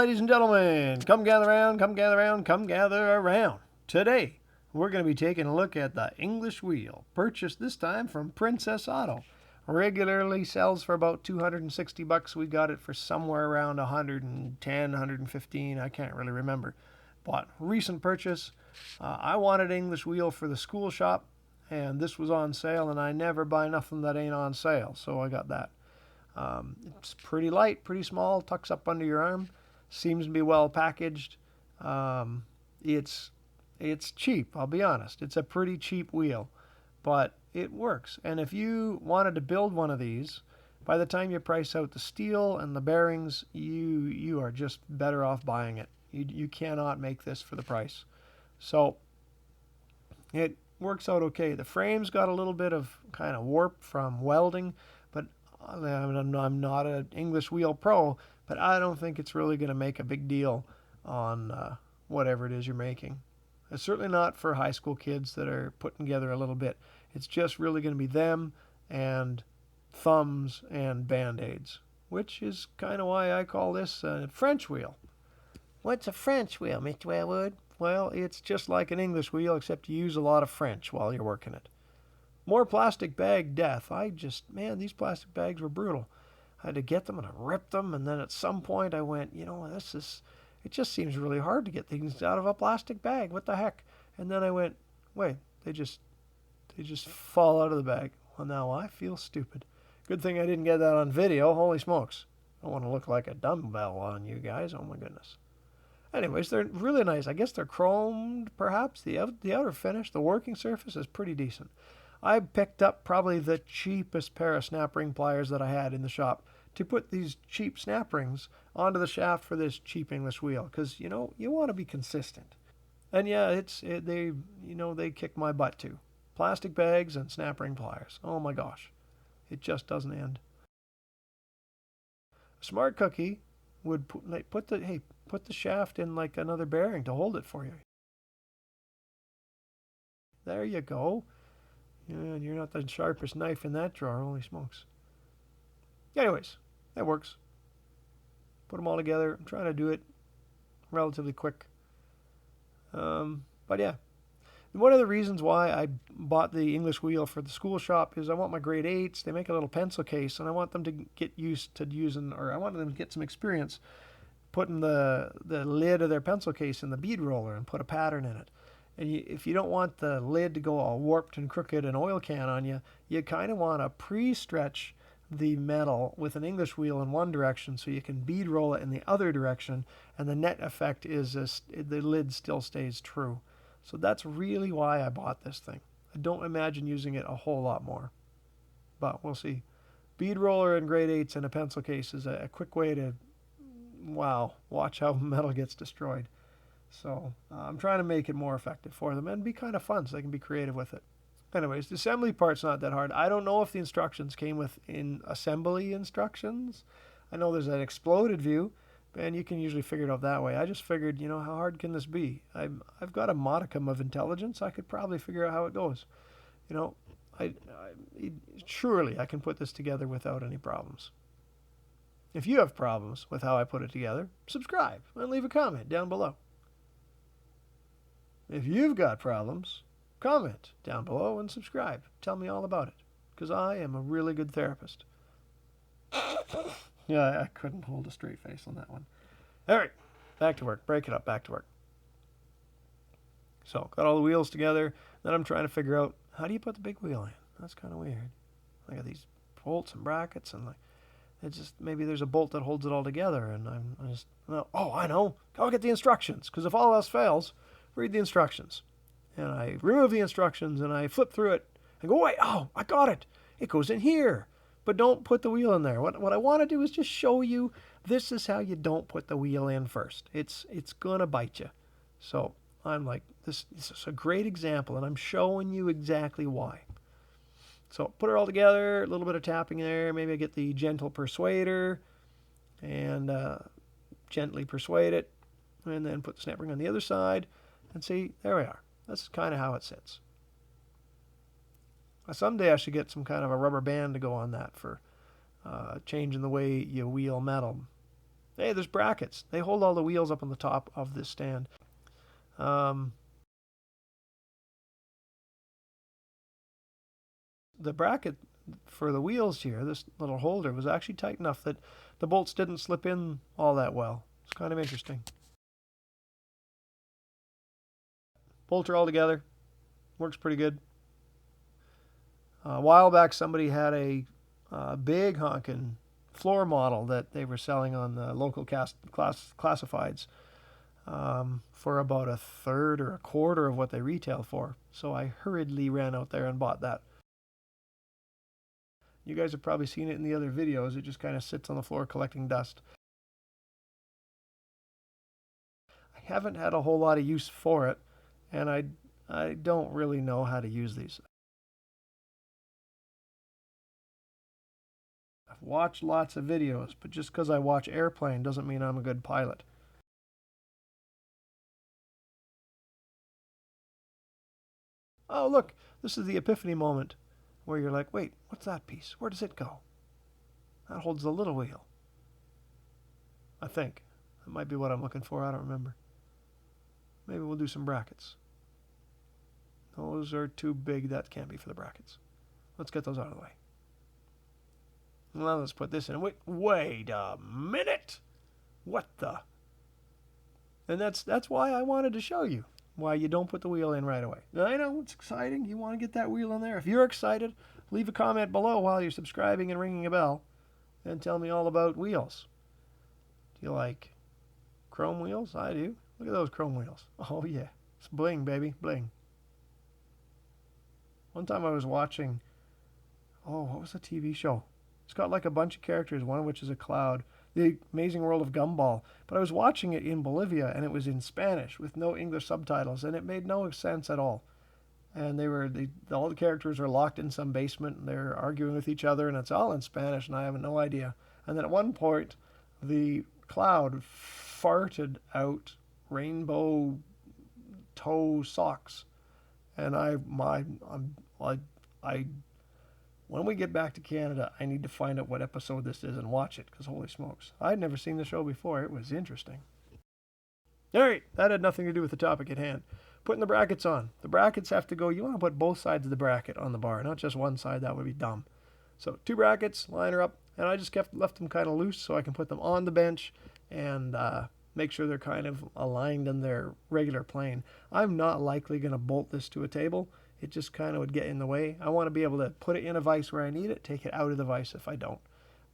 ladies and gentlemen, come gather around, come gather around, come gather around. Today, we're going to be taking a look at the English wheel, purchased this time from Princess Auto. Regularly sells for about $260. We got it for somewhere around 110, 115. I can't really remember. But recent purchase. I wanted English wheel for the school shop, and this was on sale, and I never buy nothing that ain't on sale, so I got that. It's pretty light, pretty small, tucks up under your arm, seems to be well packaged. It's cheap, I'll be honest. It's a pretty cheap wheel, but it works. And if you wanted to build one of these, by the time you price out the steel and the bearings, you are just better off buying it. You cannot make this for the price. So it works out okay. The frame's got a little bit of kind of warp from welding, but I'm not an English wheel pro, but I don't think it's really going to make a big deal on whatever it is you're making. It's certainly not for high school kids that are putting together a little bit. It's just really going to be them and thumbs and band-aids, which is kind of why I call this a French wheel. What's a French wheel, Mr. Wellwood? Well, it's just like an English wheel, except you use a lot of French while you're working it. More plastic bag death. Man, these plastic bags were brutal. I had to get them and I ripped them, and then at some point I went, it just seems really hard to get things out of a plastic bag. What the heck? And then I went, wait, they just fall out of the bag. Well, now I feel stupid. Good thing I didn't get that on video. Holy smokes. I want to look like a dumbbell on you guys. Oh my goodness. Anyways, they're really nice. I guess they're chromed, perhaps. The outer finish, the working surface is pretty decent. I picked up probably the cheapest pair of snap ring pliers that I had in the shop to put these cheap snap rings onto the shaft for this cheap English wheel, because you want to be consistent. And yeah, they kick my butt too. Plastic bags and snap ring pliers. Oh my gosh, it just doesn't end. A smart cookie would put the shaft in like another bearing to hold it for you. There you go. Yeah, you're not the sharpest knife in that drawer. Holy smokes. Anyways, that works. Put them all together. I'm trying to do it relatively quick. But yeah. One of the reasons why I bought the English wheel for the school shop is I want my grade 8s. They make a little pencil case, and I want them to get used to using, or I want them to get some experience putting the lid of their pencil case in the bead roller and put a pattern in it. And if you don't want the lid to go all warped and crooked and oil can on you, you kind of want to pre-stretch the metal with an English wheel in one direction so you can bead roll it in the other direction, and the net effect is the lid still stays true. So that's really why I bought this thing. I don't imagine using it a whole lot more, but we'll see. Bead roller in grade 8s and a pencil case is a quick way to, watch how metal gets destroyed. So I'm trying to make it more effective for them and be kind of fun so they can be creative with it. Anyways, the assembly part's not that hard. I don't know if the instructions came with assembly instructions. I know there's an exploded view, and you can usually figure it out that way. I just figured, how hard can this be? I've got a modicum of intelligence. I could probably figure out how it goes. Surely I can put this together without any problems. If you have problems with how I put it together, subscribe and leave a comment down below. If you've got problems, comment down below and subscribe. Tell me all about it, because I am a really good therapist. Yeah, I couldn't hold a straight face on that one. All right, back to work. Break it up, back to work. So, got all the wheels together. Then I'm trying to figure out, how do you put the big wheel in? That's kind of weird. I got these bolts and brackets, and maybe there's a bolt that holds it all together, and I know. Go get the instructions, because if all else fails, read the instructions. And I remove the instructions, and I flip through it, and go, wait, I got it. It goes in here. But don't put the wheel in there. What I want to do is just show you, this is how you don't put the wheel in first. It's going to bite you. So I'm like, this is a great example, and I'm showing you exactly why. So put it all together, a little bit of tapping there. Maybe I get the gentle persuader and gently persuade it, and then put the snap ring on the other side, and see, there we are. That's kind of how it sits. Someday I should get some kind of a rubber band to go on that for changing the way you wheel metal. Hey, there's brackets. They hold all the wheels up on the top of this stand. The bracket for the wheels here, this little holder, was actually tight enough that the bolts didn't slip in all that well. It's kind of interesting. Bolts are all together. Works pretty good. A while back, somebody had a big honkin' floor model that they were selling on the local classifieds for about a third or a quarter of what they retail for. So I hurriedly ran out there and bought that. You guys have probably seen it in the other videos. It just kind of sits on the floor collecting dust. I haven't had a whole lot of use for it, and I don't really know how to use these. I've watched lots of videos, but just because I watch Airplane doesn't mean I'm a good pilot. Oh, look, this is the epiphany moment where you're like, wait, what's that piece? Where does it go? That holds the little wheel. I think. That might be what I'm looking for. I don't remember. Maybe we'll do some brackets. Those are too big. That can't be for the brackets. Let's get those out of the way. Now let's put this in. Wait a minute. What the? And that's why I wanted to show you why you don't put the wheel in right away. I know it's exciting. You want to get that wheel in there. If you're excited, leave a comment below while you're subscribing and ringing a bell and tell me all about wheels. Do you like chrome wheels? I do. Look at those chrome wheels. Oh yeah. It's bling, baby. Bling. One time I was watching, what was the TV show? It's got like a bunch of characters, one of which is a cloud. The Amazing World of Gumball. But I was watching it in Bolivia, and it was in Spanish with no English subtitles, and it made no sense at all. And all the characters were locked in some basement, and they're arguing with each other, and it's all in Spanish, and I have no idea. And then at one point, the cloud farted out rainbow toe socks, and when we get back to Canada, I need to find out what episode this is and watch it, because holy smokes. I'd never seen the show before. It was interesting. All right, that had nothing to do with the topic at hand. Putting the brackets on. The brackets have to go, you want to put both sides of the bracket on the bar, not just one side. That would be dumb. So 2 brackets, line her up, and I just left them kind of loose so I can put them on the bench and make sure they're kind of aligned in their regular plane. I'm not likely going to bolt this to a table. It just kind of would get in the way. I want to be able to put it in a vise where I need it, take it out of the vise if I don't.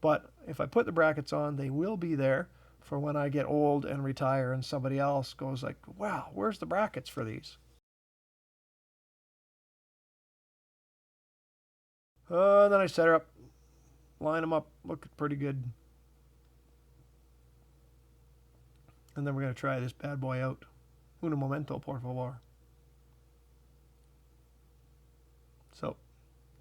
But if I put the brackets on, they will be there for when I get old and retire and somebody else goes like, wow, where's the brackets for these? Then I set her up, line them up, look pretty good. And then we're going to try this bad boy out. Un momento, por favor. So,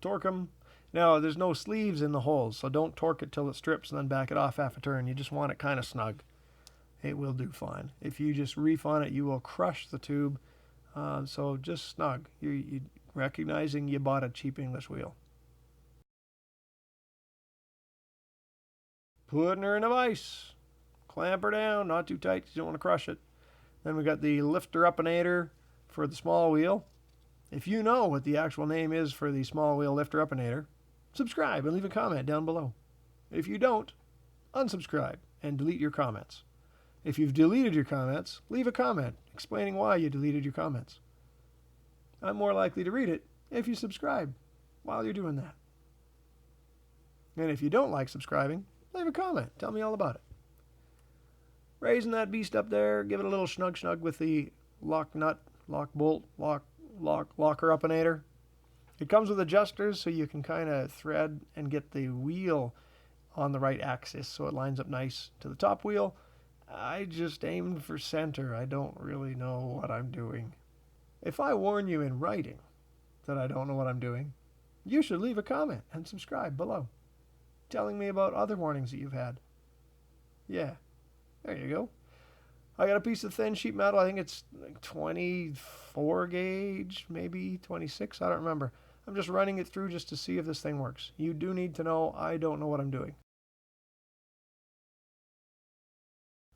torque them. Now, there's no sleeves in the holes, so don't torque it till it strips and then back it off half a turn. You just want it kind of snug. It will do fine. If you just reef on it, you will crush the tube. So just snug. You recognizing you bought a cheap English wheel. Putting her in a vise. Clamp her down, not too tight, you don't want to crush it. Then we got the lifter upinator for the small wheel. If you know what the actual name is for the small wheel lifter upinator, subscribe and leave a comment down below. If you don't, unsubscribe and delete your comments. If you've deleted your comments, leave a comment explaining why you deleted your comments. I'm more likely to read it if you subscribe while you're doing that. And if you don't like subscribing, leave a comment. Tell me all about it. Raising that beast up there, give it a little snug with the lock nut, lock bolt, locker upinator. It comes with adjusters so you can kind of thread and get the wheel on the right axis so it lines up nice to the top wheel. I just aimed for center. I don't really know what I'm doing. If I warn you in writing that I don't know what I'm doing, you should leave a comment and subscribe below, telling me about other warnings that you've had. Yeah, there you go. I got a piece of thin sheet metal. I think it's like 24 gauge, maybe 26. I don't remember. I'm just running it through just to see if this thing works. You do need to know I don't know what I'm doing.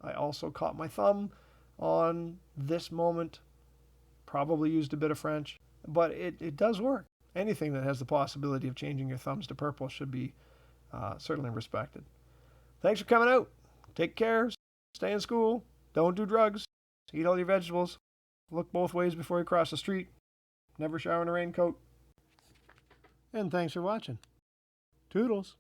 I also caught my thumb on this moment, probably used a bit of French, but it does work. Anything that has the possibility of changing your thumbs to purple should be certainly respected. Thanks for coming out. Take care. Stay in school. Don't do drugs. Eat all your vegetables. Look both ways before you cross the street. Never shower in a raincoat. And thanks for watching. Toodles.